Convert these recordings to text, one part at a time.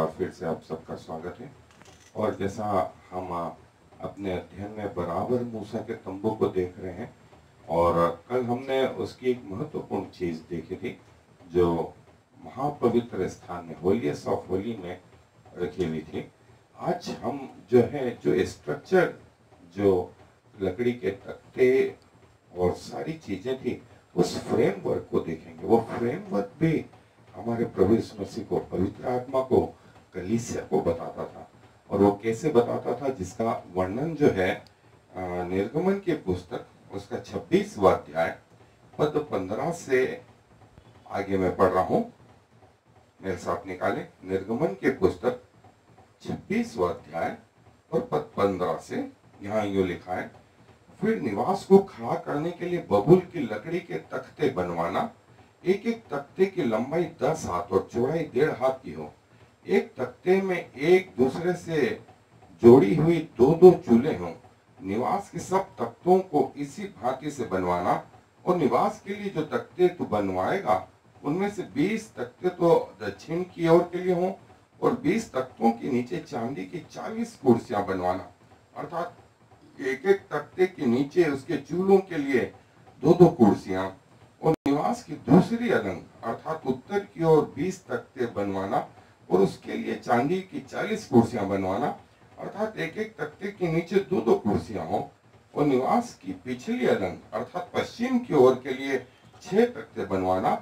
बार फिर से आप सबका स्वागत है। और जैसा हम अपने अध्ययन में बराबर मूसा के तंबू को देख रहे हैं, और कल हमने उसकी एक महत्वपूर्ण चीज देखी थी जो महापवित्र स्थान में होलीएस्ट ऑफ होली में रखी हुई थी। आज हम जो स्ट्रक्चर, जो लकड़ी के तख्ते और सारी चीजें थी, उस फ्रेमवर्क को देखेंगे। वो फ्रेमवर्क भी हमारे प्रभु यीशु मसीह को, पवित्र आत्मा को, कलीसिया को बताता था। और वो कैसे बताता था, जिसका वर्णन जो है निर्गमन की पुस्तक उसका 26वां अध्याय पद 15 से आगे मैं पढ़ रहा हूं। मेरे साथ निकाले निर्गमन की पुस्तक 26वां अध्याय और पद 15 से। यहाँ यूं लिखा है, फिर निवास को खड़ा करने के लिए बबूल की लकड़ी के तख्ते बनवाना। एक एक तख्ते की लंबाई 10 हाथ और चौड़ाई 1.5 हाथ की हो। एक तख्ते में एक दूसरे से जोड़ी हुई 2-2 चूल्हे हों। निवास के सब तख्तों को इसी भांति से बनवाना। और निवास के लिए जो तख्ते तू बनवाएगा, उनमें से 20 तख्ते तो दक्षिण की ओर के लिए हों, और 20 तख्तों के नीचे चांदी की 40 कुर्सियां बनवाना। अर्थात एक एक तख्ते के नीचे उसके चूल्हों के लिए 2-2 कुर्सियां। और निवास की दूसरी अलंग अर्थात उत्तर की ओर 20 तख्ते बनवाना, और उसके लिए चांदी की 40 कुर्सियां बनवाना। अर्थात एक एक तख्ते के नीचे 2-2 कुर्सियां हो। और निवास की पिछली अलंग अर्थात पश्चिम की ओर के लिए 6 तख्ते बनवाना,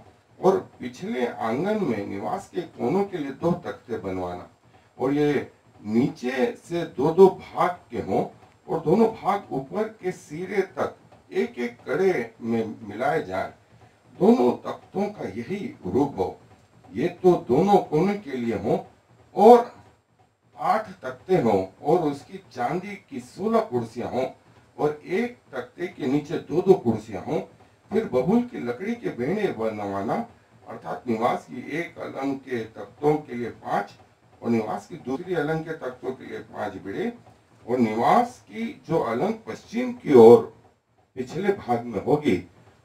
और पिछले आंगन में निवास के कोनों के लिए 2 तख्ते बनवाना। और ये नीचे से 2-2 भाग के हों, और दोनों भाग ऊपर के सिरे तक एक एक कड़े में मिलाए जाए। दोनों तख्तों का यही रूप हो। ये तो दोनों कोने के लिए हो, और 8 तख्ते हों, और उसकी चांदी की 16 कुर्सियां हों, और एक तख्ते के नीचे 2-2 कुर्सियां हों। फिर बबूल की लकड़ी के बेड़े बनवाना। अर्थात निवास की एक अलंग के तख्तों के लिए 5, और निवास की दूसरी अलंग के तख्तों के लिए 5 बेड़े। और निवास की जो अलंग पश्चिम की ओर पिछले भाग में होगी,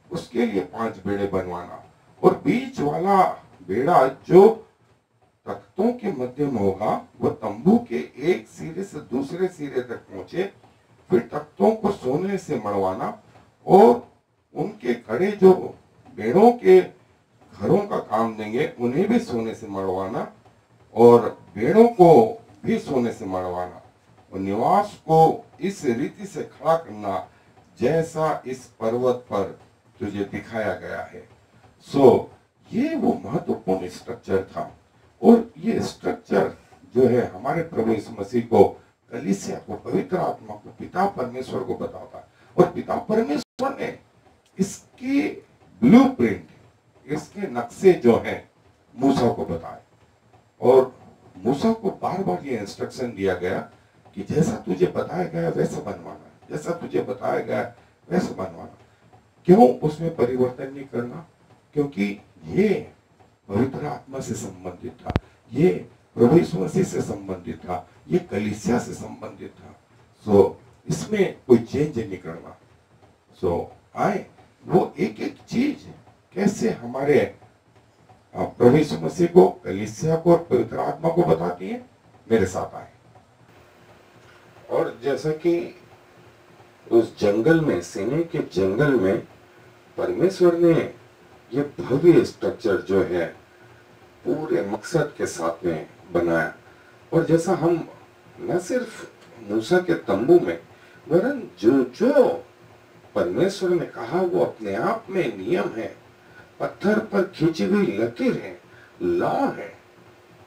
उसके लिए 5 बेड़े बनवाना। और बीच वाला बेड़ा जो तख्तों के मध्य में होगा, वह तंबू के एक सिरे से दूसरे सिरे तक पहुंचे। फिर तख्तों को सोने से मड़वाना, और उनके कड़े जो बेड़ों के घरों का काम देंगे, उन्हें भी सोने से मड़वाना, और बेड़ों को भी सोने से मड़वाना। और निवास को इस रीति से खड़ा करना जैसा इस पर्वत पर तुझे दिखाया गया है। ये वो महत्वपूर्ण स्ट्रक्चर था। और ये स्ट्रक्चर जो है हमारे प्रभु यीशु मसीह को, कलीसिया को, पवित्र आत्मा को, पिता परमेश्वर को बताता है। और पिता परमेश्वर ने इसके ब्लूप्रिंट, इसके नक्शे जो हैं, मूसा को बताए। और मूसा को बार बार ये इंस्ट्रक्शन दिया गया कि जैसा तुझे बताया गया वैसा बनवाना, जैसा तुझे बताया गया वैसा बनवाना। क्यों उसमें परिवर्तन नहीं करना? क्योंकि ये पवित्र आत्मा से संबंधित था, ये प्रभु यीशु मसीह से संबंधित था, ये कलीसिया से संबंधित था। इसमें कोई चेंज नहीं करना। आए वो एक एक चीज कैसे हमारे प्रभु यीशु मसीह को, कलीसिया को और पवित्र आत्मा को बताती है। मेरे साथ आए। और जैसा कि उस जंगल में, सीनै के जंगल में परमेश्वर ने ये भव्य स्ट्रक्चर जो है पूरे मकसद के साथ में बनाया। और जैसा हम न सिर्फ मूसा के तंबू में, वरन जो जो परमेश्वर ने कहा वो अपने आप में नियम है, पत्थर पर खींची हुई लकीर है, लॉ है।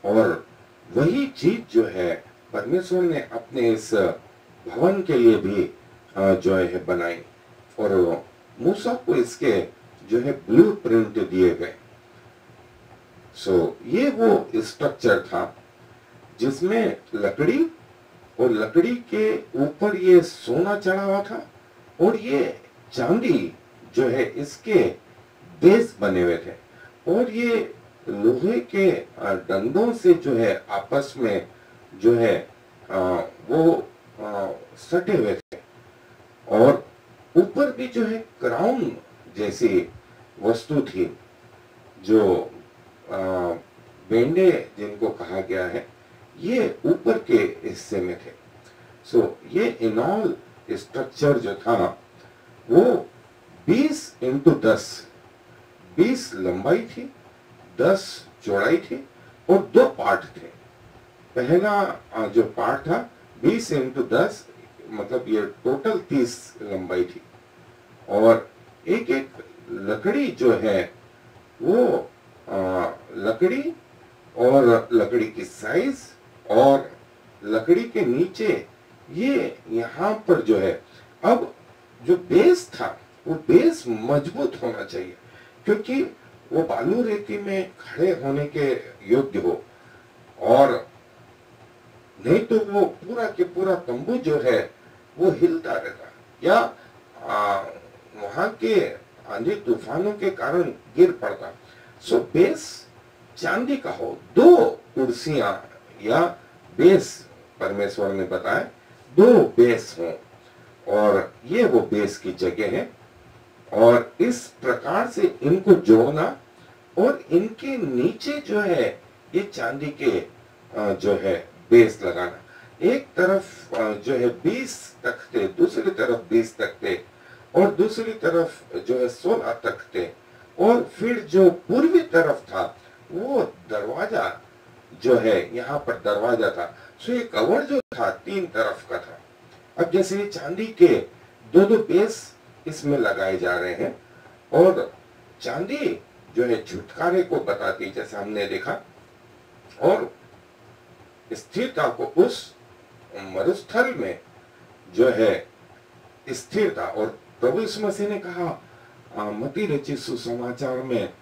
और वही चीज जो है परमेश्वर ने अपने इस भवन के लिए भी जो है बनाई। और मूसा को इसके जो है ब्लूप्रिंट दिए गए। ये वो स्ट्रक्चर था जिसमें लकड़ी, और लकड़ी के ऊपर ये सोना चढ़ा हुआ था, और ये चांदी जो है इसके बेस बने हुए थे। और ये लोहे के डंडों से जो है आपस में जो है वो सटे हुए थे। और ऊपर भी जो है क्राउन जैसी वस्तु थी, जो बेंडे जिनको कहा गया है, ये ऊपर के हिस्से में थे। ये इनॉल स्ट्रक्चर जो था वो 20 इंटू 10, 20 लंबाई थी, 10 चौड़ाई थी और 2 पार्ट थे। पहला जो पार्ट था 20 इंटू 10, मतलब ये टोटल 30 लंबाई थी। और एक एक लकड़ी जो है वो लकड़ी और लकड़ी की साइज और लकड़ी के नीचे ये यहाँ पर जो है, अब जो बेस था वो बेस मजबूत होना चाहिए, क्योंकि वो बालू रेती में खड़े होने के योग्य हो, और नहीं तो वो पूरा के पूरा तंबू जो है वो हिलता रहता या वहां के आंधी तूफानों के कारण गिर पड़ता। बेस चांदी का हो, 2 कुर्सियां या बेस, परमेश्वर ने बताया 2 बेस हो, और ये वो बेस की जगह है। और इस प्रकार से इनको जोड़ना, और इनके नीचे जो है ये चांदी के जो है बेस लगाना। एक तरफ जो है 20 तख्ते, दूसरी तरफ 20 तख्ते, और दूसरी तरफ जो है 16 तख्ते, और फिर जो पूर्वी तरफ था वो दरवाजा जो है, यहाँ पर दरवाजा था। ये कवर जो था 3 तरफ का था। अब जैसे चांदी के 2-2 बेस इसमें लगाए जा रहे हैं, और चांदी जो है छुटकारे को बताती, जैसे हमने देखा, और स्थिरता को उस मरुस्थल में जो है स्थिरता। और प्रभु यीशु मसीह ने कहा मत्ती रचित सुसमाचार में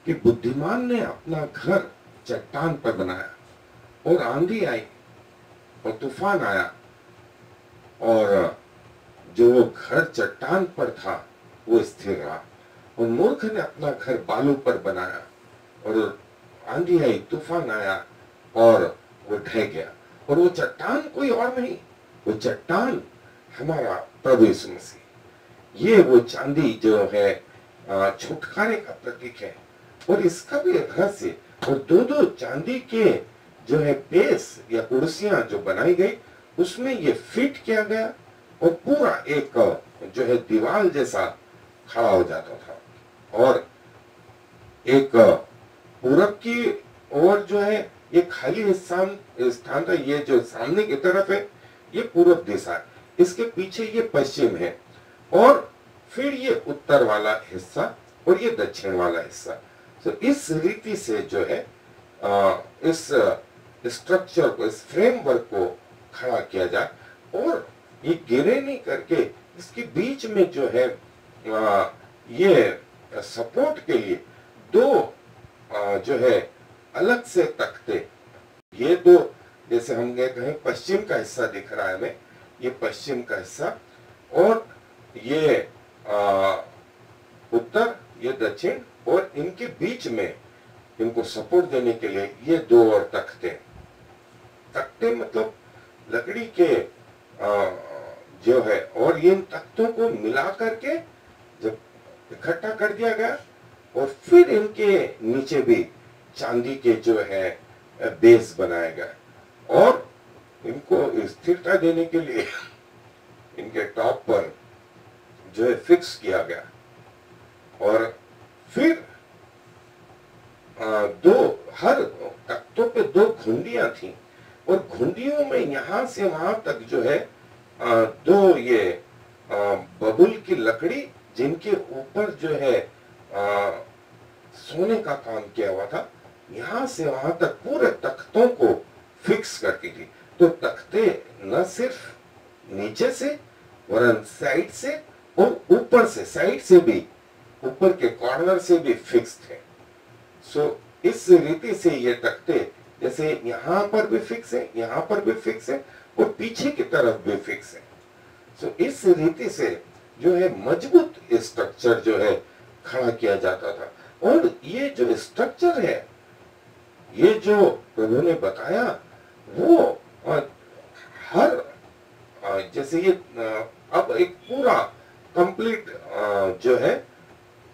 कि बुद्धिमान ने अपना घर चट्टान पर बनाया, और आंधी आई और तूफान आया, और जो वो घर चट्टान पर था वो स्थिर रहा। और मूर्ख ने अपना घर बालू पर बनाया, और आंधी आई, तूफान आया, और वो ढह गया। और वो चट्टान कोई और नहीं, वो चट्टान हमारा प्रभु यीशु मसीह। ये वो चांदी जो है छुटकारे का प्रतीक है, और इसका भी रहस्य। और 2-2 चांदी के जो है बेस या कुर्सियां जो बनाई गई, उसमें ये फिट किया गया, और पूरा एक जो है दीवार जैसा खड़ा हो जाता था। और एक पूरब की ओर जो है ये खाली स्थान था, ये जो सामने की तरफ है ये पूरब दिशा है, इसके पीछे ये पश्चिम है, और फिर ये उत्तर वाला हिस्सा, और ये दक्षिण वाला हिस्सा। इस रीति से जो है इस स्ट्रक्चर को, इस फ्रेमवर्क को खड़ा किया जाए, और ये गिरे नहीं करके इसके बीच में जो है ये सपोर्ट के लिए 2 जो है अलग से तख्ते, ये 2, जैसे हम कहें पश्चिम का हिस्सा दिख रहा है हमें, ये पश्चिम का हिस्सा, और ये उत्तर, ये दक्षिण, और इनके बीच में इनको सपोर्ट देने के लिए ये 2 और तख्ते। तख्ते मतलब लकड़ी के जो है, और इन तख्तों को मिला करके जब इकट्ठा कर दिया गया, और फिर इनके नीचे भी चांदी के जो है बेस बनाया गया, और इनको स्थिरता देने के लिए इनके टॉप पर जो है फिक्स किया गया। और फिर 2 हर तख्तों पे 2 घुंडियां थी, और घुंडियों में यहां से वहां तक जो है 2 ये बबुल की लकड़ी, जिनके ऊपर जो है सोने का काम किया हुआ था, यहां से वहां तक पूरे तख्तों को फिक्स करती थी। तो तख्ते न सिर्फ नीचे से, वरन साइड से और ऊपर से, साइड से भी, ऊपर के कॉर्नर से भी फिक्स थे। इस रीति से ये तख्ते, जैसे यहां पर भी फिक्स है, यहां पर भी फिक्स है, और पीछे की तरफ भी फिक्स है। इस रीति से जो है मजबूत स्ट्रक्चर जो है खड़ा किया जाता था। और ये जो स्ट्रक्चर है, ये जो प्रभु ने बताया, वो हर जैसे ये अब एक पूरा कंप्लीट जो है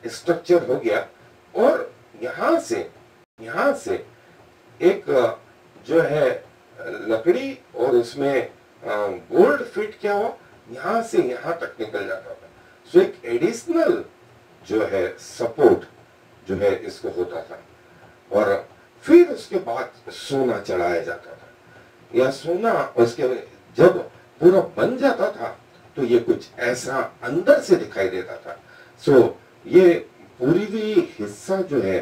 स्ट्रक्चर हो गया, और यहां से एक जो है लकड़ी और उसमें गोल्ड फिट क्या हुआ, यहां से यहां तक निकल जाता था। सो एक एडिशनल जो है सपोर्ट जो है इसको होता था। और फिर उसके बाद सोना चढ़ाया जाता था, या सोना उसके जब पूरा बन जाता था तो ये कुछ ऐसा अंदर से दिखाई देता था। सो ये पूर्वी हिस्सा जो है,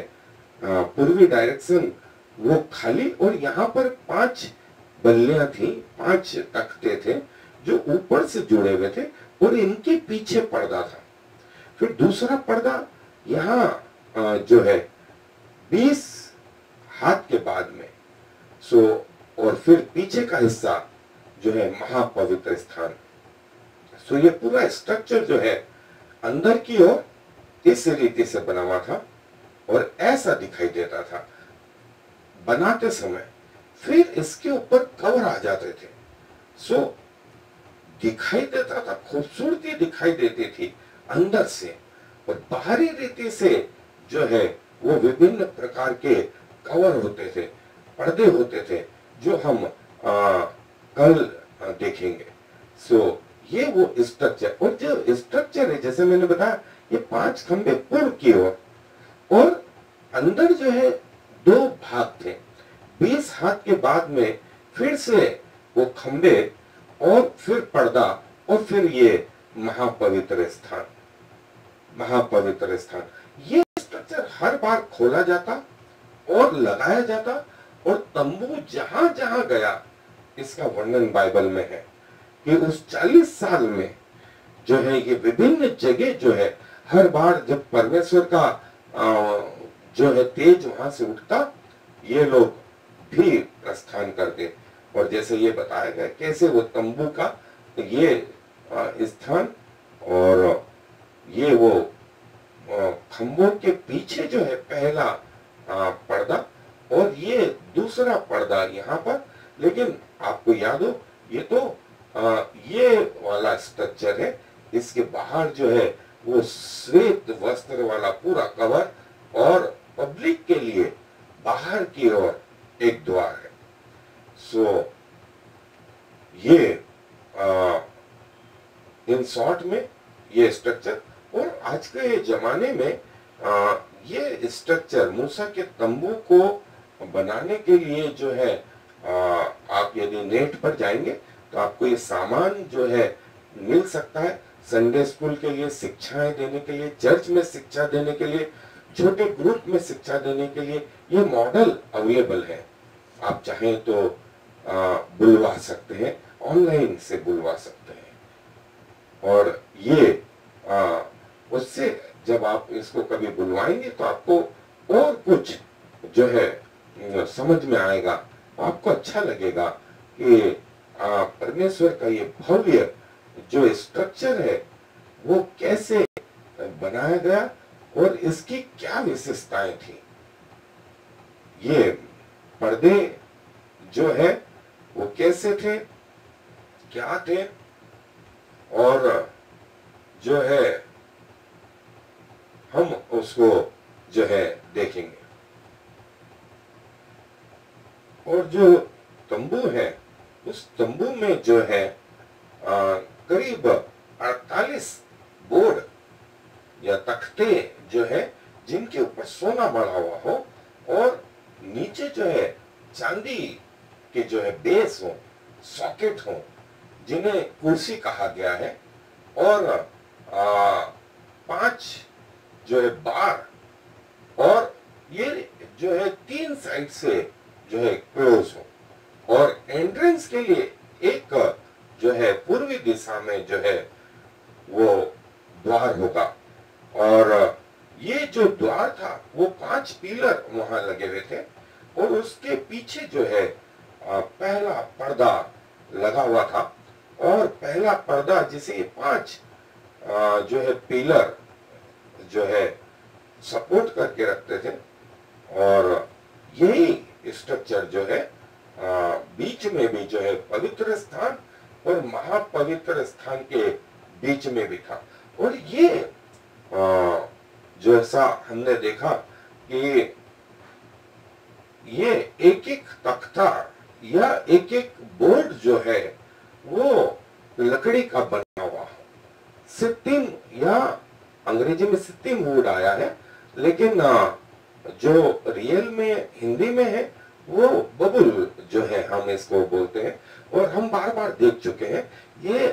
पूर्वी डायरेक्शन वो खाली, और यहाँ पर 5 बल्लियां थी, 5 तख्ते थे जो ऊपर से जुड़े हुए थे, और इनके पीछे पर्दा था। फिर दूसरा पर्दा यहाँ जो है 20 हाथ के बाद में। सो और फिर पीछे का हिस्सा जो है महापवित्र स्थान। सो ये पूरा स्ट्रक्चर जो है अंदर की ओर इस रीति से बना हुआ था और ऐसा दिखाई देता था बनाते समय। फिर इसके ऊपर कवर आ जाते थे। सो दिखाई देता था, खूबसूरती दिखाई देती थी अंदर से, और बाहरी रीति से जो है वो विभिन्न प्रकार के कवर होते थे, पर्दे होते थे, जो हम कल देखेंगे। सो ये वो स्ट्रक्चर, और जो स्ट्रक्चर है जैसे मैंने बताया, ये 5 खंबे पूर्व की ओर, और अंदर जो है 2 भाग थे। 20 हाथ के बाद में फिर से वो खंबे, और फिर पर्दा, और फिर ये महापवित्र स्थान। महापवित्र स्थान ये स्ट्रक्चर हर बार खोला जाता और लगाया जाता, और तंबू जहां जहां गया, इसका वर्णन बाइबल में है कि उस 40 साल में जो है ये विभिन्न जगह जो है, हर बार जब परमेश्वर का जो है तेज वहां से उठता, ये लोग भी प्रस्थान करते। और जैसे ये बताया गया कैसे वो तंबू का ये स्थान, और ये वो खंभों के पीछे जो है पहला पर्दा, और ये दूसरा पर्दा यहाँ पर। लेकिन आपको याद हो, ये तो ये वाला स्ट्रक्चर है, इसके बाहर जो है वो श्वेत वस्त्र वाला पूरा कवर, और पब्लिक के लिए बाहर की ओर एक द्वार है। सो ये इन शॉर्ट में ये स्ट्रक्चर। और आज के जमाने में ये स्ट्रक्चर मूसा के तंबू को बनाने के लिए जो है, आप यदि नेट पर जाएंगे तो आपको ये सामान जो है मिल सकता है। संडे स्कूल के लिए शिक्षाएं देने के लिए, चर्च में शिक्षा देने के लिए, छोटे ग्रुप में शिक्षा देने के लिए ये मॉडल अवेलेबल है। आप चाहें तो बुलवा सकते हैं, ऑनलाइन से बुलवा सकते हैं। और ये उससे जब आप इसको कभी बुलवाएंगे तो आपको और कुछ जो है समझ में आएगा, आपको अच्छा लगेगा कि परमेश्वर का ये भव्य जो स्ट्रक्चर है वो कैसे बनाया गया और इसकी क्या विशेषताएं थी। ये पर्दे जो है वो कैसे थे, क्या थे, और जो है हम उसको जो है देखेंगे। और जो तंबू है, उस तंबू में जो है करीब 48 बोर्ड या तख्ते जो है जिनके ऊपर सोना बढ़ा हुआ हो, और नीचे जो है चांदी के जो है बेस हो, सॉकेट हो, जिन्हें कुर्सी कहा गया है, और 5 जो है बार, और ये जो है 3 साइड से जो है क्लोज हो, और एंट्रेंस के लिए एक जो है पूर्वी दिशा में जो है वो द्वार होगा। और ये जो द्वार था वो 5 पिलर वहां लगे हुए थे, और उसके पीछे जो है पहला पर्दा लगा हुआ था। और पहला पर्दा जिसे 5 जो है पिलर जो है सपोर्ट करके रखते थे, और यही स्ट्रक्चर जो है बीच में भी जो है पवित्र स्थान और महापवित्र स्थान के बीच में भी था। और ये जो ऐसा हमने देखा कि ये एक एक तख्ता यह एक एक बोर्ड जो है वो लकड़ी का बना हुआ है। सित्तिम या अंग्रेजी में सित्तिम वुड आया है, लेकिन जो रियल में हिंदी में है वो बबुल जो है हम इसको बोलते हैं। और हम बार बार देख चुके हैं ये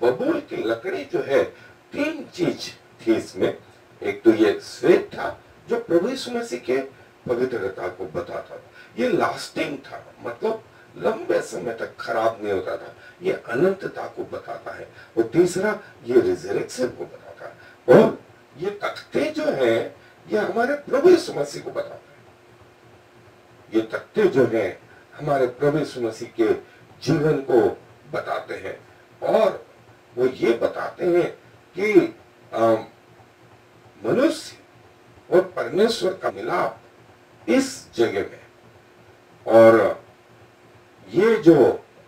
बबुल की लकड़ी जो है, तीन चीज थी इसमें। एक तो ये श्वेत था जो प्रभु यीशु मसीह के पवित्रता को बताता था, ये लास्टिंग था, मतलब लंबे समय तक खराब नहीं होता था, ये अनंतता को बताता है। और तीसरा ये रिजरेक्शन को बताता है। और ये तख्ते जो है ये हमारे प्रभु यीशु मसीह को बताता है। ये तख्ते जो है हमारे प्रभु यीशु मसीह के जीवन को बताते हैं। और वो ये बताते हैं कि मनुष्य और परमेश्वर का मिलाप इस जगह में। और ये जो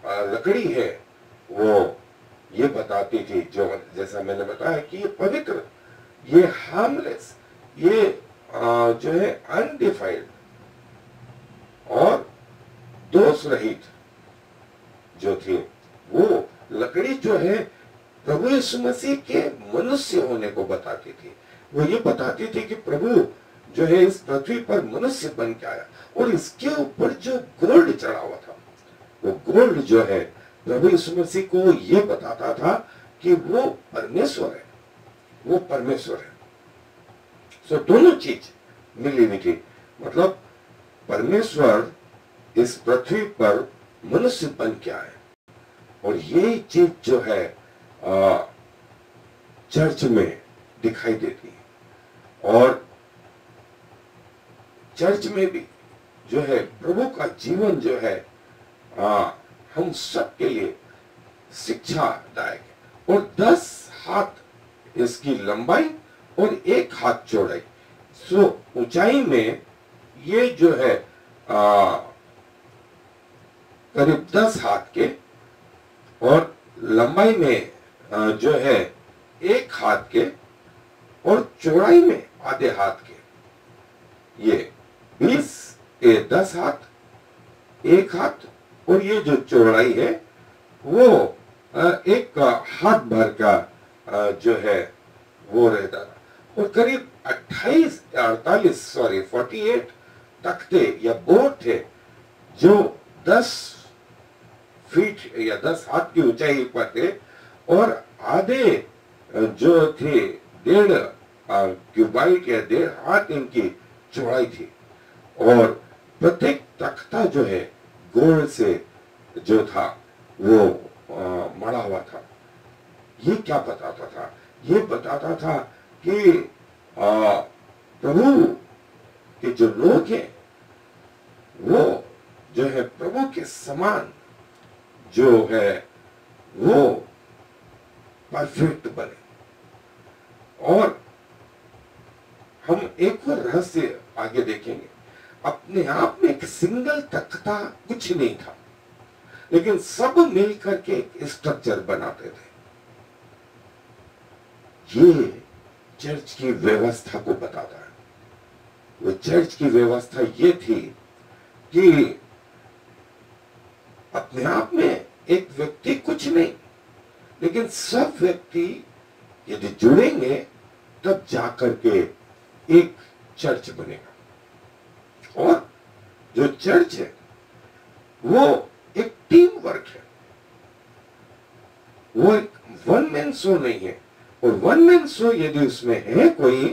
लकड़ी है वो ये बताती थी, जो जैसा मैंने बताया कि ये पवित्र, ये हार्मलेस, ये जो है अनडिफाइल्ड और दोष रहित जो थी, वो लकड़ी जो है प्रभु यीशु मसीह के मनुष्य होने को बताती थी। वो ये बताती थी कि प्रभु जो है इस पृथ्वी पर मनुष्य बन के आया। और इसके ऊपर जो गोल्ड चढ़ा हुआ था, वो गोल्ड जो है प्रभु यीशु मसीह को ये बताता था कि वो परमेश्वर है, वो परमेश्वर है। सो दोनों चीज मिली हुई थी, मतलब परमेश्वर इस पृथ्वी पर मनुष्य बन के आए। और ये चीज जो है चर्च में दिखाई देती है। और चर्च में भी जो है प्रभु का जीवन जो है हम सब के लिए शिक्षादायक है। और 10 हाथ इसकी लंबाई और 1 हाथ चौड़ाई। सो ऊंचाई में ये जो है करीब 10 हाथ के, और लंबाई में जो है 1 हाथ के, और चौड़ाई में आधे हाथ के। ये 10 हाथ, 1 हाथ, और ये जो चौड़ाई है वो 1 हाथ भर का जो है वो रहता था। और करीब 48 तख्ते या बोर्ड थे जो 10 फीट या 10 हाथ की ऊंचाई पर थे। और आधे जो थे 1.5 क्यूबाइट या 1.5 हाथ इनकी चौड़ाई थी। और प्रत्येक तख्ता जो है गोल्ड से जो था वो मढ़ा हुआ था। ये क्या बताता था? ये बताता था कि प्रभु के जो लोग हैं वो जो है प्रभु के समान जो है वो परफेक्ट बने। और हम एक और रहस्य आगे देखेंगे। अपने आप में एक सिंगल तख्ता कुछ नहीं था, लेकिन सब मिलकर के एक स्ट्रक्चर बनाते थे। ये चर्च की व्यवस्था को बताता है। वो चर्च की व्यवस्था ये थी कि अपने आप में एक व्यक्ति कुछ नहीं, लेकिन सब व्यक्ति यदि जुड़ेंगे तब जाकर के एक चर्च बनेगा। और जो चर्च है वो एक टीम वर्क है, वो एक वन मैन शो नहीं है। और वन मैन शो यदि उसमें है कोई,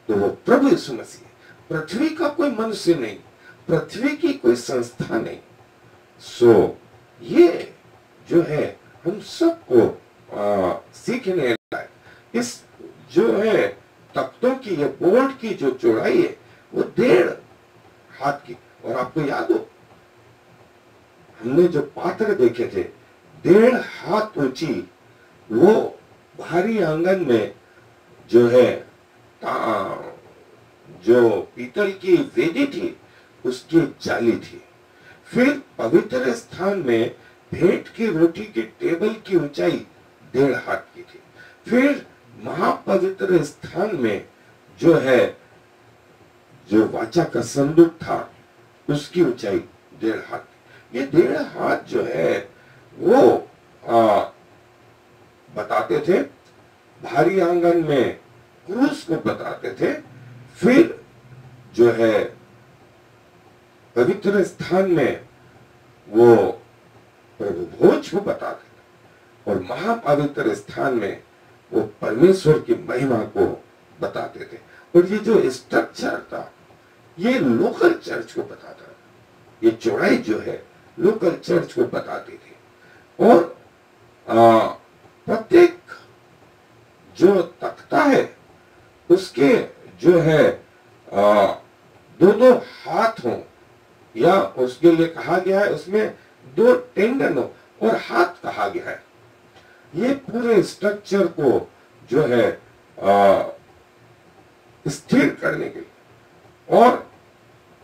तो वो प्रभु यीशु मसीह है। पृथ्वी का कोई मनुष्य नहीं, पृथ्वी की कोई संस्था नहीं। सो ये जो है हम सबको सीखने लायक। इस जो है तख्तों की, ये बोर्ड की जो चौड़ाई है वो 1.5 हाथ की। और आपको याद हो हमने जो पात्र देखे थे 1.5 हाथ ऊंची, वो बाहरी आंगन में जो है जो पीतल की वेदी थी उसकी जाली थी। फिर पवित्र स्थान में भेंट की रोटी की टेबल की ऊंचाई 1.5 हाथ की थी। फिर महापवित्र स्थान में जो है जो वाचा का संदूक था उसकी ऊंचाई 1.5 हाथ थी। ये 1.5 हाथ जो है वो बताते थे, भारी आंगन में क्रूस को बताते थे, फिर जो है पवित्र स्थान में वो प्रभु भोज को बताते थे, और महापवित्र स्थान में वो परमेश्वर की महिमा को बताते थे। और ये जो स्ट्रक्चर था ये लोकल चर्च को बताता था, ये चौड़ाई जो है लोकल चर्च को बताती थी। और प्रत्येक जो तख्ता है उसके जो है दो हाथ हों, या उसके लिए कहा गया है उसमें 2 टेंडन हो और हाथ कहा गया है। ये पूरे स्ट्रक्चर को जो है स्थिर करने के लिए। और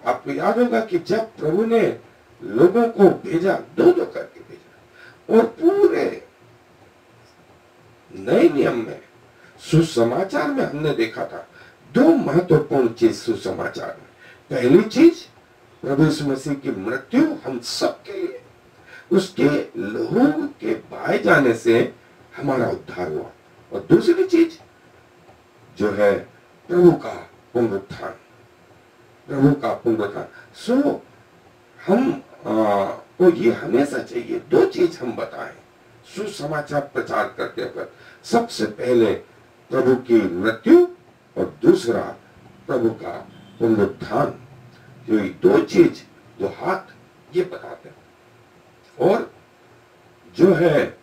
आपको याद होगा कि जब प्रभु ने लोगों को भेजा, 2-2 करके भेजा, और पूरे नए नियम में सुसमाचार में हमने देखा था 2 महत्वपूर्ण चीज सुसमाचार में। पहली चीज प्रभु यीशु मसीह की मृत्यु हम सबके लिए, उसके लहू के बहाए जाने से हमारा उद्धार हुआ। और दूसरी चीज जो है प्रभु का पुनरुत्थान, प्रभु का पुनरुत्थान। सो हम को ये हमेशा चाहिए 2 चीज हम बताएं सुसमाचार प्रचार करते वक्त। सबसे पहले प्रभु की मृत्यु और दूसरा प्रभु का पुनरुत्थान। जो 2 चीज, 2 हाथ, ये बताते हैं। और जो है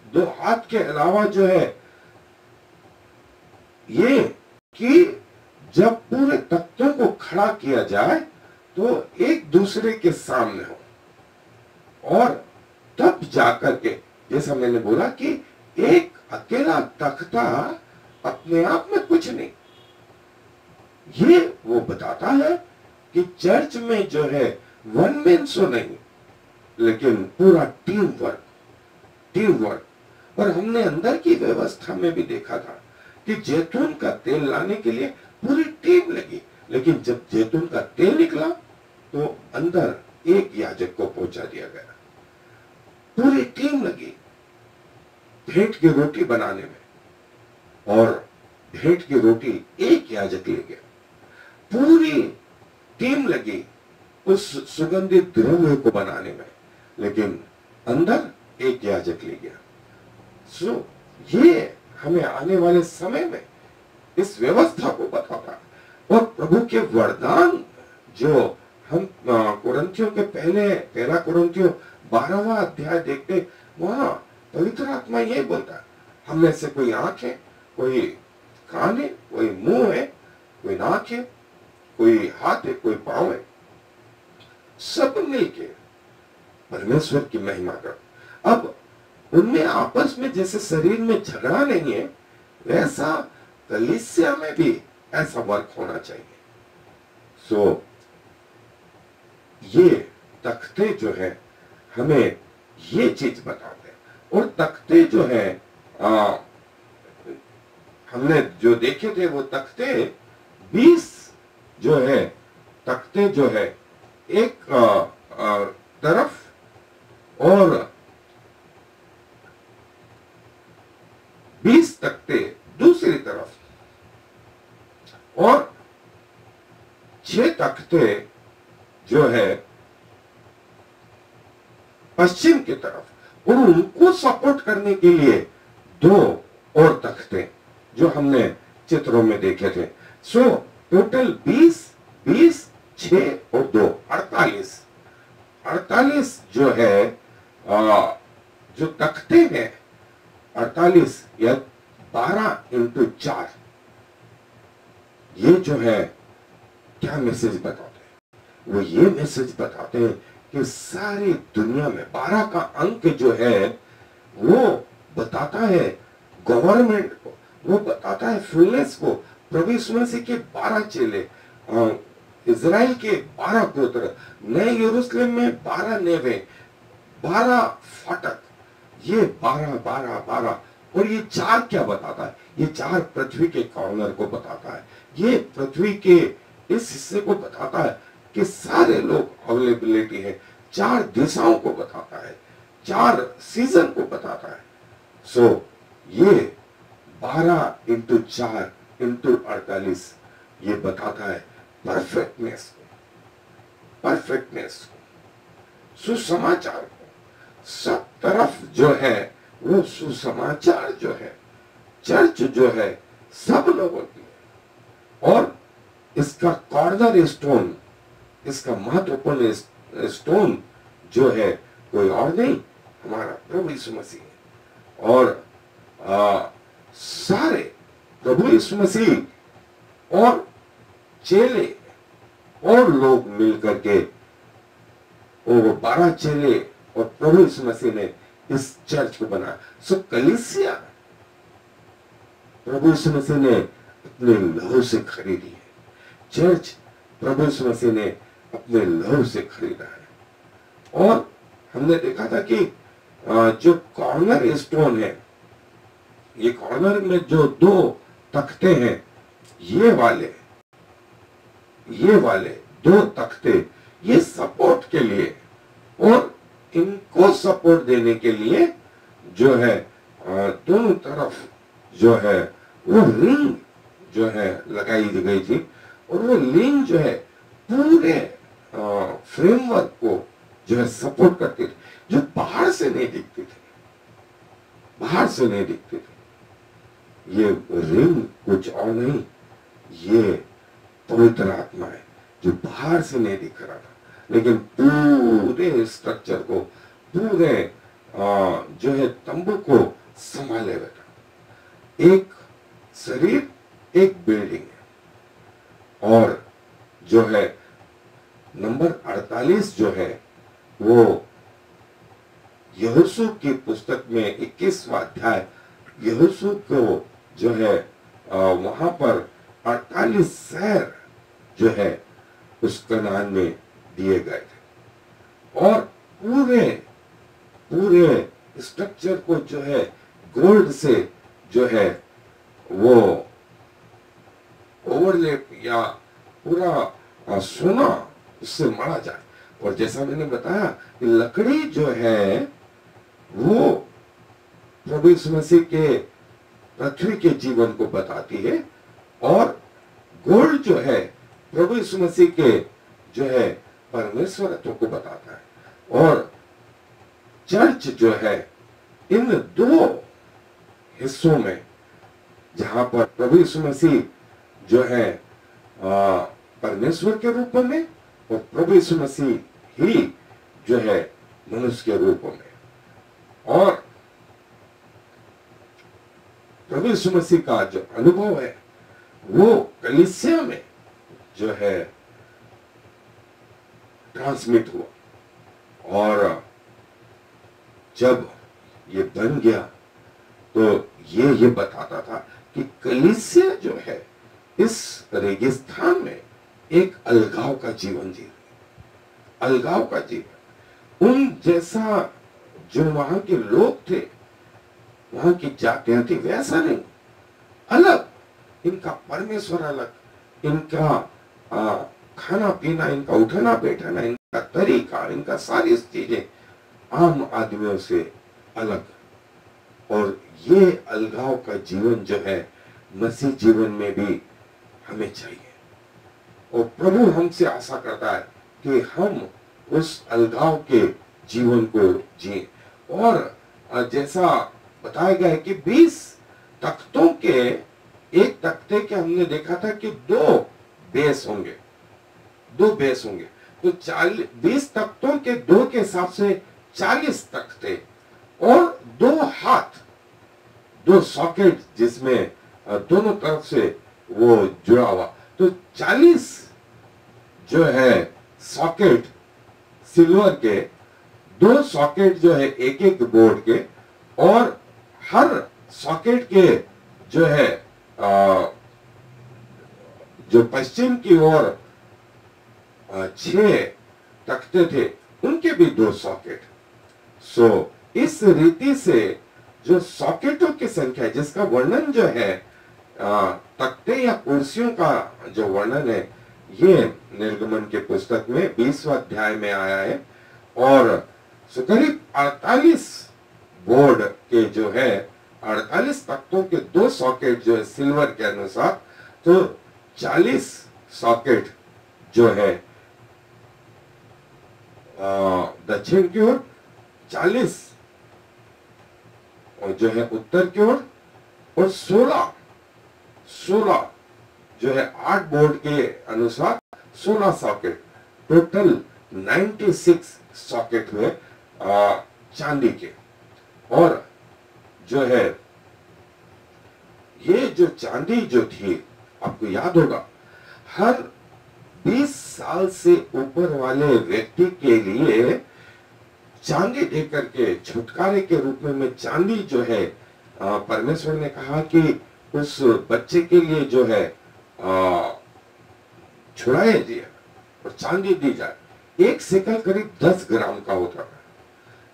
2 हाथ के अलावा जो है ये कि जब पूरे तख्तों को खड़ा किया जाए तो एक दूसरे के सामने हो, और तब जाकर के, जैसा मैंने बोला कि एक अकेला तख्ता अपने आप में कुछ नहीं, ये वो बताता है कि चर्च में जो है वन मैन शो नहीं, लेकिन पूरा टीम वर्क। और हमने अंदर की व्यवस्था में भी देखा था कि जैतून का तेल लाने के लिए पूरी टीम लगी, लेकिन जब जैतून का तेल निकला तो अंदर एक याजक को पहुंचा दिया गया। पूरी टीम लगी भेंट की रोटी बनाने में, और भेंट की रोटी एक याजक ले गया। पूरी टीम लगी उस सुगंधित द्रव्य को बनाने में, लेकिन अंदर एक याजक ले गया। सो ये हमें आने वाले समय में इस व्यवस्था को बताता है। और प्रभु के वरदान जो हम कुरिन्थियों के पहला कुरिन्थियों 12वां अध्याय देखते, वहां पवित्र आत्मा यही बोलता है, हम में से कोई आंख है, कोई कान है, कोई मुंह है, कोई नाक है, कोई हाथ है, कोई पांव है, सब मिलके परमेश्वर की महिमा कर। अब उनमें आपस में जैसे शरीर में झगड़ा नहीं है, वैसा कलीसिया में भी ऐसा वर्क होना चाहिए। सो ये तख्ते जो है हमें ये चीज बताते हैं। और तख्ते जो है हमने जो देखे थे वो तख्ते 20 जो है तख्ते जो है एक तरफ, और 20 तख्ते दूसरी तरफ, और 6 तख्ते जो है पश्चिम की तरफ, और उनको सपोर्ट करने के लिए 2 और तख्ते जो हमने चित्रों में देखे थे। सो टोटल 20, 6 और 2 48 जो है जो तख्ते हैं 48 या 12 × 4, ये जो है क्या मैसेज बताते हैं? वो ये मैसेज बताते हैं कि सारी दुनिया में 12 का अंक जो है वो बताता है गवर्नमेंट को, वो बताता है फुलनेस को। प्रभु यीशु मसीह के 12 चेले, इजराइल के 12 गोत्र, नए यरूशलेम में 12 नेवे, 12 फाटक, ये 12 और ये 4 क्या बताता है? ये 4 पृथ्वी के कॉर्नर को बताता है, ये पृथ्वी के इस हिस्से को बताता है कि सारे लोग अवेलेबिलिटी है, 4 दिशाओं को बताता है, 4 सीजन को बताता है। सो ये 12 इंटू 4 इंटू 48 ये बताता है परफेक्टनेस को, परफेक्टनेस को, सुसमाचार को। सब तरफ जो है वो सुसमाचार जो है, चर्च जो है सब लोगों की है। और इसका कॉर्नर स्टोन, इसका महत्वपूर्ण स्टोन जो है कोई और नहीं, हमारा प्रभु यीशु मसीह है। और सारे प्रभु यीशु मसीह और चेले और लोग मिलकर के, वो 12 चेले और प्रभु यीशु मसीह ने इस चर्च को बनाया। सो कलीसिया प्रभु यीशु मसीह ने अपने लहू से खरीदी है, चर्च प्रभु यीशु मसीह ने अपने लहू से खरीदा है। और हमने देखा था कि जो कॉर्नर स्टोन है, ये कॉर्नर में जो 2 तख्ते हैं, ये वाले 2 तख्ते, ये सपोर्ट के लिए और इनको सपोर्ट देने के लिए जो है दोनों तरफ जो है वो रिंग जो है लगाई गई थी। और वो रिंग जो है पूरे फ्रेमवर्क को जो है सपोर्ट करती थी, जो बाहर से नहीं दिखती थी, बाहर से नहीं दिखती थी। ये रिंग कुछ और नहीं, ये पवित्र आत्मा है जो बाहर से नहीं दिख रहा था, लेकिन पूरे स्ट्रक्चर को, पूरे जो है तंबू को संभाले बैठा। एक शरीर, एक बिल्डिंग है। और जो है नंबर 48 जो है वो यहोशू की पुस्तक में 21वां अध्याय, यहोशू को जो है वहां पर 48 शहर जो है उस कनान में दिए गए थे। और पूरे स्ट्रक्चर को जो है गोल्ड से जो है वो ओवरलेप या पूरा सोना उससे मढ़ा जाए। और जैसा मैंने बताया कि लकड़ी जो है वो प्रभु यीशु मसीह के पृथ्वी के जीवन को बताती है, और गोल्ड जो है प्रभु यीशु मसीह के जो है परमेश्वरत्व को बताता है। और चर्च जो है इन 2 हिस्सों में, जहां पर प्रभु यीशु मसीह जो है परमेश्वर के रूप में और प्रभु यीशु मसीह ही जो है मनुष्य के रूप में। और प्रभु यीशु मसीह का जो अनुभव है वो कलीसिया में जो है ट्रांसमिट हुआ। और जब ये बन गया तो ये बताता था कि कलीसिया जो है इस रेगिस्तान में एक अलगाव का जीवन जी रही, अलगाव का जीवन। उन जैसा जो वहां के लोग थे, वहां की जातियां थी, वैसा नहीं, अलग। इनका परमेश्वर अलग, इनका खाना पीना, इनका उठना बैठना, इनका तरीका, इनका सारी चीजें आम आदमियों से अलग। और ये अलगाव का जीवन जो है मसीह जीवन में भी हमें चाहिए। और प्रभु हमसे आशा करता है कि हम उस अलगाव के जीवन को जिए। और जैसा बताया गया है कि 20 तख्तों के, एक तख्ते के हमने देखा था कि 2 बेस होंगे, 2 बेस होंगे। तो 20 तख्तों के 2 के हिसाब से 40 तख्ते और 2 हाथ, 2 सॉकेट जिसमें दोनों तरफ से वो जुड़ा हुआ। तो 40 जो है सॉकेट सिल्वर के, 2 सॉकेट जो है एक बोर्ड के, और हर सॉकेट के जो है जो पश्चिम की ओर 6 तख्ते थे, उनके भी 2 सॉकेट। सो इस रीति से जो सॉकेटों की संख्या है, जिसका वर्णन जो है तख्ते या कुर्सियों का जो वर्णन है ये निर्गमन के पुस्तक में 20वां अध्याय में आया है। और करीब 48 बोर्ड के जो है 48 तख्तों के 2 सॉकेट जो है सिल्वर के अनुसार, तो 40 सॉकेट जो है दक्षिण की ओर, 40 और जो है उत्तर की ओर, और 16 जो है 8 बोर्ड के अनुसार 16 सॉकेट, टोटल 96 सॉकेट हुए चांदी के। और जो है ये जो चांदी जो थी, आपको याद होगा, हर 20 साल से ऊपर वाले व्यक्ति के लिए चांदी देकर के छुटकारे के रूप में चांदी जो है परमेश्वर ने कहा कि उस बच्चे के लिए जो है छुड़ाया दिया और चांदी दी जाए। 1 शेकल करीब 10 ग्राम का होता था।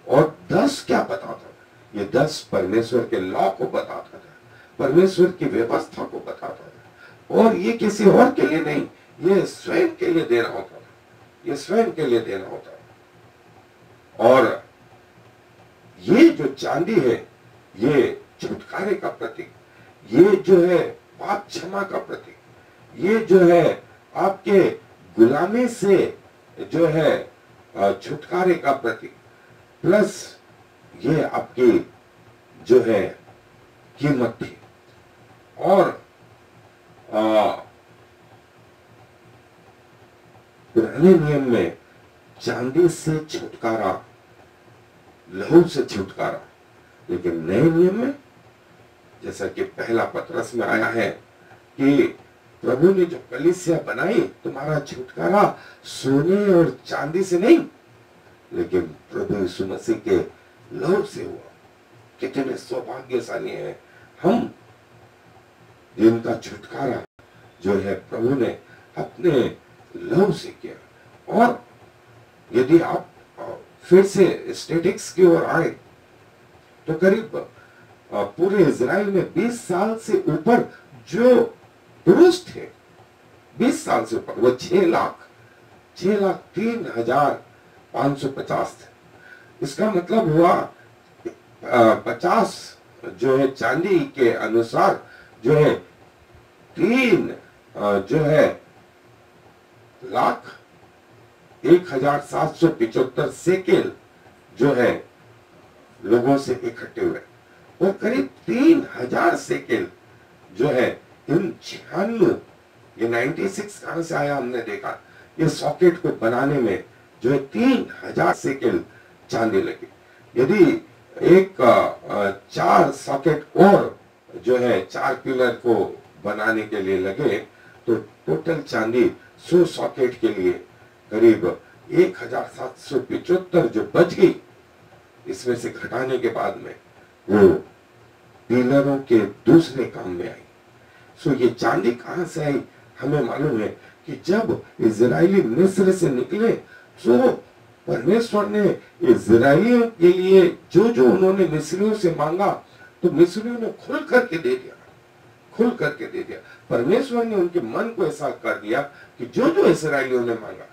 और 10 क्या बताता था? ये 10 परमेश्वर के लॉ को बताता था, परमेश्वर की व्यवस्था को बताता था। और ये किसी और के लिए नहीं, ये स्वयं के लिए देना होता था, ये स्वयं के लिए देना होता था। और ये जो चांदी है, ये छुटकारे का प्रतीक, ये जो है पाप क्षमा का प्रतीक, ये जो है आपके गुलामी से जो है छुटकारे का प्रतीक, प्लस ये आपकी जो है कीमत थी। और पुराने नियम में चांदी से छुटकारा, लहू से छुटकारा, लेकिन नए नियम में जैसा कि पहला पतरस में आया है कि प्रभु ने जो कलीसिया बनाई, तुम्हारा छुटकारा सोने और चांदी से नहीं, लेकिन प्रभु यीशु मसीह के लहू से हुआ। कितने सौभाग्यशाली हैं हम, जिनका छुटकारा जो है प्रभु ने अपने लहू से किया। और यदि आप फिर से स्टेटिक्स की ओर आए तो करीब पूरे इजराइल में 20 साल से ऊपर जो पुरुष थे, 20 साल से ऊपर, वो 6,03,550 थे। इसका मतलब हुआ 50 जो है चांदी के अनुसार जो है 3,01,775 सेकेल जो है लोगों से इकट्ठे हुए। और करीब 3,000 सेकेल जो है इन 96, ये 96 कहां से आया हमने देखा, ये सॉकेट को बनाने में जो है 3,000 सेकेल चांदी लगी। यदि एक 4 सॉकेट और जो है 4 पिलर को बनाने के लिए लगे तो टोटल चांदी 100 सॉकेट के लिए करीब 1,775 जो बच गई, इसमें से घटाने के बाद में वो पिलरों के दूसरे काम में आई। सो ये चांदी कहां से आई? हमें मालूम है कि जब इजरायली मिस्र से निकले तो परमेश्वर ने इजरायलियों के लिए जो जो उन्होंने मिस्रियों से मांगा तो मिस्रियों ने खुल करके दे दिया, खुल करके दे दिया। परमेश्वर ने उनके मन को ऐसा कर दिया कि जो जो इजरायलियों ने मांगा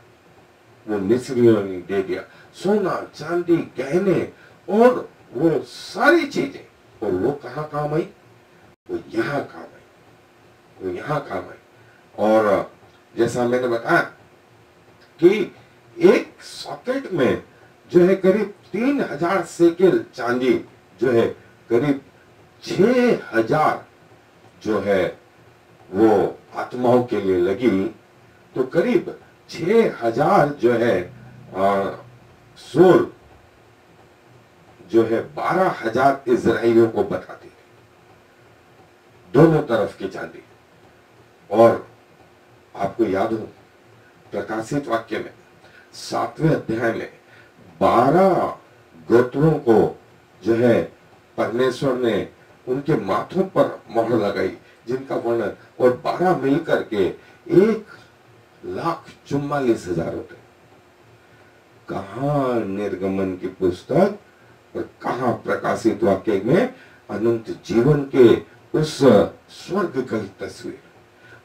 वो मिस्रियों ने दे दिया। सोना, चांदी, गहने और वो सारी चीजें। और वो कहाँ काम आई? वो यहाँ काम आई, वो यहाँ काम आई। और जैसा मैंने बताया कि एक सॉकेट में जो है करीब 3,000 सेकेल चांदी जो है करीब 6,000 जो है वो आत्माओं के लिए लगी। तो करीब 6,000 जो है सोल जो है 12,000 इजराइलियों को बताती है, दोनों तरफ की चांदी। और आपको याद हो प्रकाशित वाक्य में 7वें अध्याय में 12 गोत्रों को जो है परमेश्वर ने उनके माथों पर मोहर लगाई, जिनका वर्णन, और 12 मिलकर के 1,44,000 होते। कहां निर्गमन की पुस्तक और कहां प्रकाशित वाक्य में अनंत जीवन के उस स्वर्ग की तस्वीर।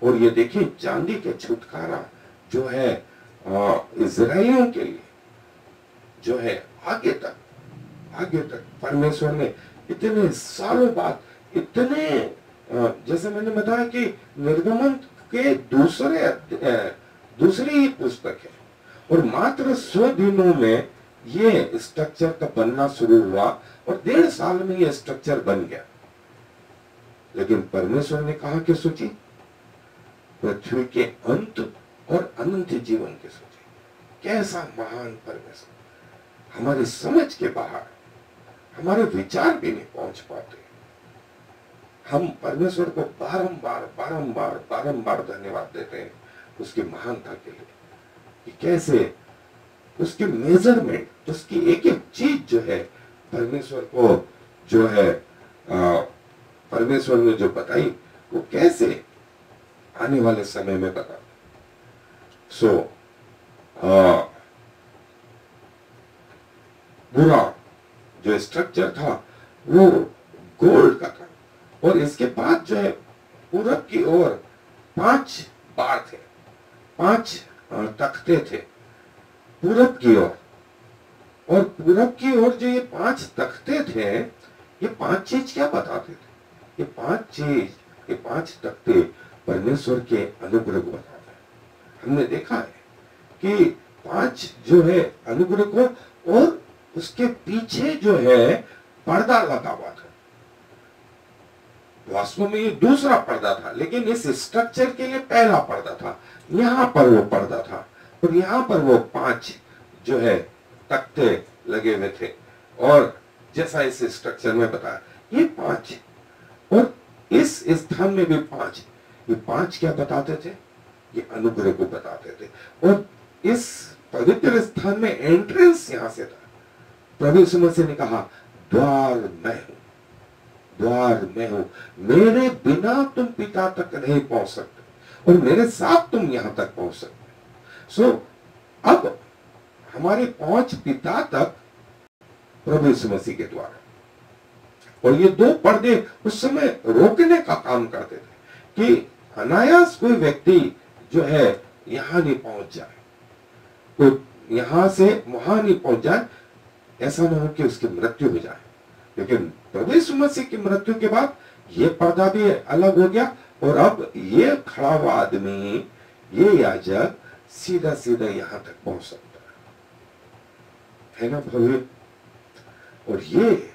और ये देखिए चांदी के छुटकारा जो है इजराइलियों के लिए जो है आगे तक परमेश्वर ने इतने सालों बाद इतने जैसे मैंने बताया कि निर्गमन के दूसरी ही पुस्तक है और मात्र 100 दिनों में ये स्ट्रक्चर का बनना शुरू हुआ और 1.5 साल में ये स्ट्रक्चर बन गया। लेकिन परमेश्वर ने कहा कि सोचिए पृथ्वी के अंत और अनंत जीवन के सोचिए कैसा महान परमेश्वर, हमारी समझ के बाहर, हमारे विचार भी नहीं पहुंच पाते। हम परमेश्वर को बारंबार धन्यवाद देते हैं उसकी महानता के लिए कि कैसे उसके मेजरमेंट, उसकी एक एक चीज जो है परमेश्वर को जो है परमेश्वर ने जो बताई वो कैसे आने वाले समय में बता। पूरा जो स्ट्रक्चर था वो गोल्ड का था और इसके बाद जो है पूरब की ओर 5 बार थे, 5 तख्ते थे पूरब की ओर। और पूरब की ओर जो ये 5 तख्ते थे, ये 5 चीज क्या बताते थे? ये 5 चीज, ये 5 तख्ते परमेश्वर के अनुग्रह को बताते हैं। हमने देखा है कि 5 जो है अनुग्रह को और उसके पीछे जो है पर्दा लगा हुआ था। वास्तव में ये दूसरा पर्दा था, लेकिन इस स्ट्रक्चर के लिए पहला पर्दा था। यहां पर वो पर्दा था और यहां पर वो 5 जो है तख्ते लगे हुए थे। और जैसा इस स्ट्रक्चर में बताया ये 5 और इस स्थान में भी 5, ये 5 क्या बताते थे? ये अनुग्रह को बताते थे। और इस पवित्र स्थान में एंट्रेंस यहां से था। प्रभु यीशु मसीह ने कहा द्वार मैं हूं, द्वार मैं हूं, मेरे बिना तुम पिता तक नहीं पहुंच सकते और मेरे साथ तुम यहां तक पहुंच सकते। अब हमारी पहुंच पिता तक प्रभु यीशु मसीह के द्वारा। और ये 2 पर्दे उस समय रोकने का काम करते थे कि अनायास कोई व्यक्ति जो है यहां नहीं पहुंच जाए, तो यहां से वहां नहीं पहुंच जाए, ऐसा ना हो कि उसकी मृत्यु हो जाए। लेकिन प्रभु यीशु मसीह की मृत्यु के बाद ये पर्दा भी अलग हो गया और अब ये खड़ा हुआ आदमी, ये याजक सीधा सीधा यहां तक पहुंच सकता है ना प्रभु। और ये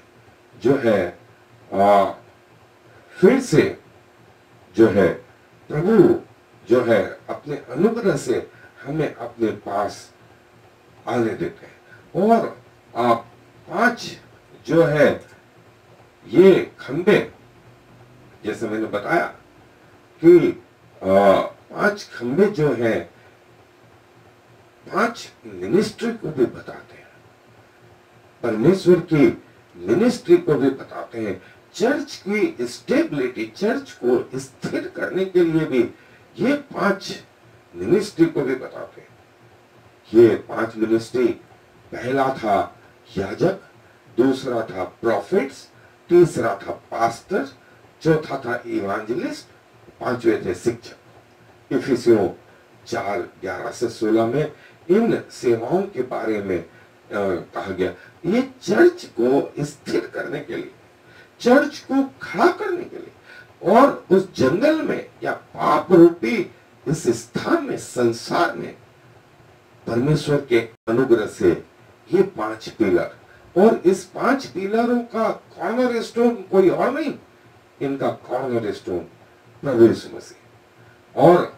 जो है फिर से जो है प्रभु जो है अपने अनुग्रह से हमें अपने पास आने देते हैं। और 5 जो है ये खंबे, जैसे मैंने बताया कि 5 खंबे जो है 5 मिनिस्ट्री को भी बताते हैं, परमेश्वर की मिनिस्ट्री को भी बताते हैं, चर्च की स्टेबिलिटी, चर्च को स्थिर करने के लिए भी ये 5 मिनिस्ट्री को भी बताते हैं। ये 5 मिनिस्ट्री, पहला था याजक, दूसरा था प्रॉफिट्स, तीसरा था पास्टर, चौथा था इवांजलिस्ट, 5वें थे शिक्षक। इफिसियों 4:11 से 16 में इन सेवाओं के बारे में कहा गया। ये चर्च को स्थिर करने के लिए, चर्च को खड़ा करने के लिए और उस जंगल में या पाप रूपी इस स्थान में, संसार में परमेश्वर के अनुग्रह से ये 5 पिलर, और इस 5 पिलरों का कॉर्नर स्टोन कोई और नहीं, इनका कॉर्नर स्टोन प्रभु यीशु मसीह। और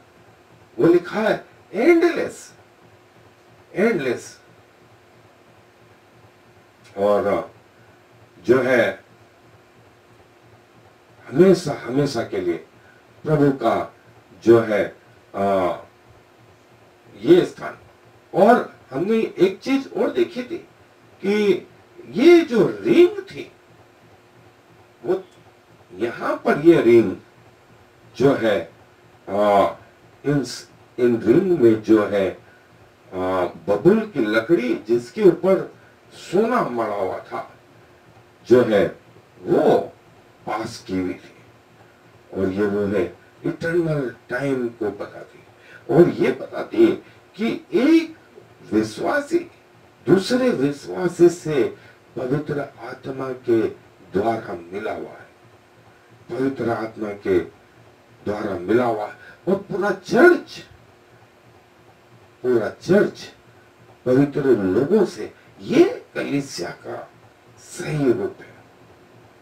वो लिखा है एंडलेस, एंडलेस। और जो है हमेशा हमेशा के लिए प्रभु का जो है ये स्थान। और हमने एक चीज और देखी थी कि ये जो रिंग थी, वो यहां पर ये रिंग जो है इन रिंग में जो है बबुल की लकड़ी जिसके ऊपर सोना मड़ा हुआ था जो है वो पास की हुई थी। और ये वो है इटर्नल टाइम को बताती है। और ये बताती है कि एक विश्वासी दूसरे विश्वासी से पवित्र आत्मा के द्वारा मिला हुआ है, पवित्र आत्मा के द्वारा मिला हुआ है। और पूरा चर्च पवित्र लोगों से, ये कलीसिया का सही रूप है,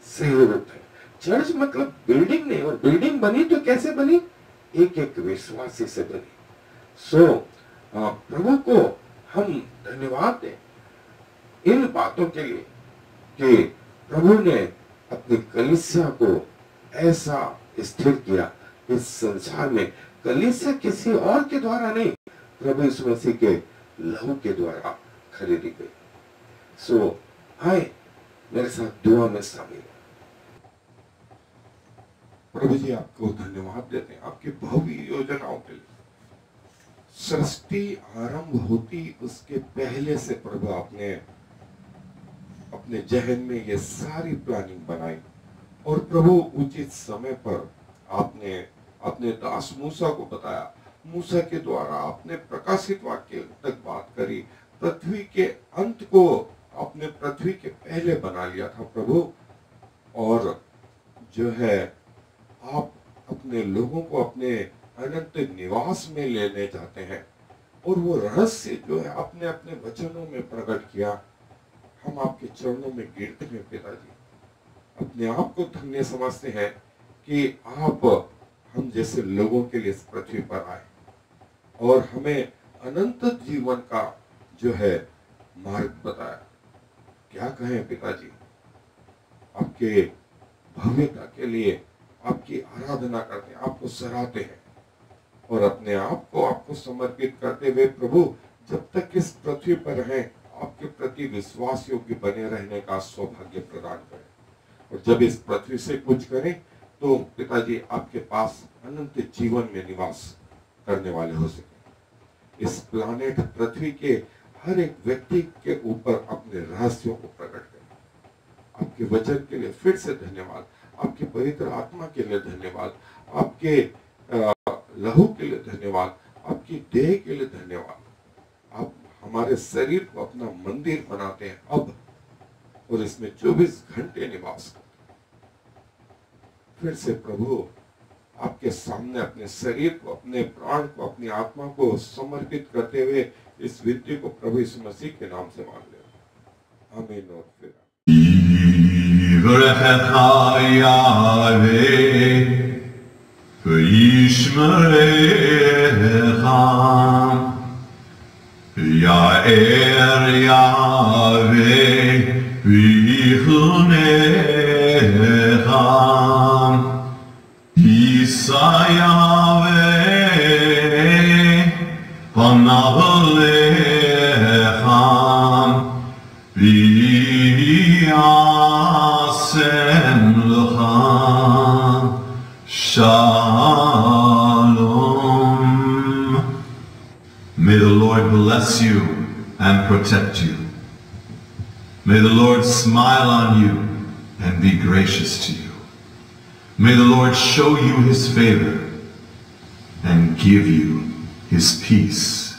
सही रूप है। चर्च मतलब बिल्डिंग नहीं, और बिल्डिंग बनी तो कैसे बनी? एक एक विश्वासी से बनी। सो प्रभु को हम धन्यवाद दें इन बातों के लिए कि प्रभु ने अपनी कलीसिया को ऐसा स्थिर किया इस संसार में। कलीसिया किसी और के द्वारा नहीं, प्रभु यीशु मसीह के लहू के द्वारा खरीदी गई। सो आए मेरे साथ दुआ में शामिल है। प्रभु जी आपको धन्यवाद देते हैं आपकी भव्य योजनाओं के लिए। सृष्टि आरंभ होती उसके पहले से प्रभु आपने अपने जहन में ये सारी प्लानिंग बनाई, और प्रभु उचित समय पर आपने अपने दास मूसा को बताया। मूसा के द्वारा आपने प्रकाशित वाक्य तक बात करी। पृथ्वी के अंत को आपने पृथ्वी के पहले बना लिया था प्रभु, और जो है आप अपने लोगों को अपने अनंत निवास में लेने जाते हैं, और वो रहस्य जो है आपने अपने वचनों में प्रकट किया। हम आपके चरणों में गिरते हैं पिताजी, अपने आप को धन्य समझते हैं कि आप हम जैसे लोगों के लिए इस पृथ्वी पर आए और हमें अनंत जीवन का जो है मार्ग बताया। क्या कहें पिताजी, आपके भव्यता के लिए आपकी आराधना करते हैं, आपको सराहते हैं, और अपने आप को आपको समर्पित करते हुए प्रभु जब तक इस पृथ्वी पर हैं आपके प्रति विश्वास योग्य बने रहने का सौभाग्य प्रदान करें। और जब इस पृथ्वी से कुछ करें तो पिताजी आपके पास अनंत जीवन में निवास करने वाले हो सके। इस प्लानेट पृथ्वी के हर एक व्यक्ति के ऊपर अपने रहस्यों को प्रकट करें। आपके वचन के लिए फिर से धन्यवाद, आपके पवित्र आत्मा के लिए धन्यवाद, आपके लहू के लिए धन्यवाद, आपकी देह के लिए धन्यवाद। आप हमारे शरीर को अपना मंदिर बनाते हैं अब, और इसमें 24 घंटे निवास करते हैं। फिर से प्रभु आपके सामने अपने शरीर को, अपने प्राण को, अपनी आत्मा को समर्पित करते हुए इस विनती को प्रभु यीशु मसीह के नाम से मांग ले। आमीन। और फिर Ya'er Yahweh v'yichunecha Yisa Yahweh panav alecha v'yasem lecha Shalom. May the Lord bless you and protect you. May the Lord smile on you and be gracious to you. May the Lord show you his favor and give you his peace.